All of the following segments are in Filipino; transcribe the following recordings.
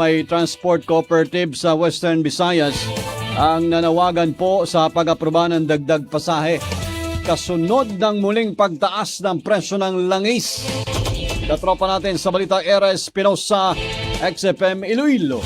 May transport cooperative sa Western Visayas ang nanawagan po sa pag-aproba ng dagdag pasahe kasunod ng muling pagtaas ng presyo ng langis. Katropa natin sa balita, Era Espinosa, XFM Iloilo.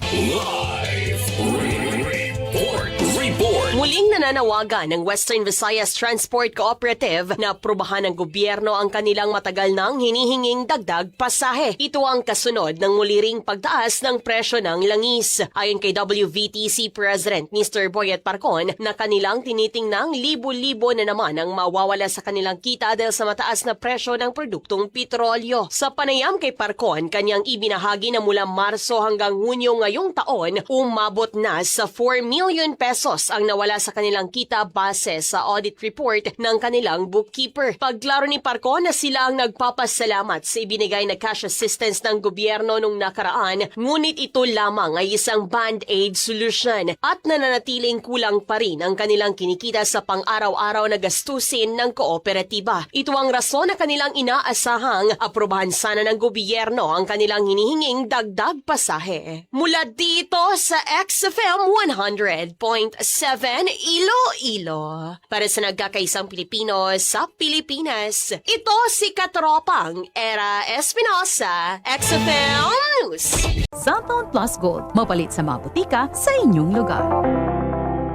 Muling nananawagan ng Western Visayas Transport Cooperative na aprobahan ng gobyerno ang kanilang matagal nang hinihinging dagdag pasahe. Ito ang kasunod ng muli ring pagtaas ng presyo ng langis. Ayon kay WVTC President Mr. Boyet Parcon na kanilang tinitingnang libo-libo na naman ang mawawala sa kanilang kita dahil sa mataas na presyo ng produktong petrolyo. Sa panayam kay Parcon, kanyang ibinahagi na mula Marso hanggang Hunyo ngayong taon, umabot na sa 4 million pesos ang nawala sa kanilang kita base sa audit report ng kanilang bookkeeper. Pagklaro ni Parcon na sila ang nagpapasalamat sa ibinigay na cash assistance ng gobyerno nung nakaraan, ngunit ito lamang ay isang band-aid solution at nananatiling kulang pa rin ang kanilang kinikita sa pang-araw-araw na gastusin ng kooperatiba. Ito ang rason na kanilang inaasahang aprobahan sana ng gobyerno ang kanilang hinihinging dagdag pasahe. Mula dito sa XFM 100.7 Iloilo. Para sa nagkakaisang Pilipino sa Pilipinas, ito si Katropang Era Espinosa, XFM News. Cellphone Plus Gold, mapalit sa mga butika sa inyong lugar.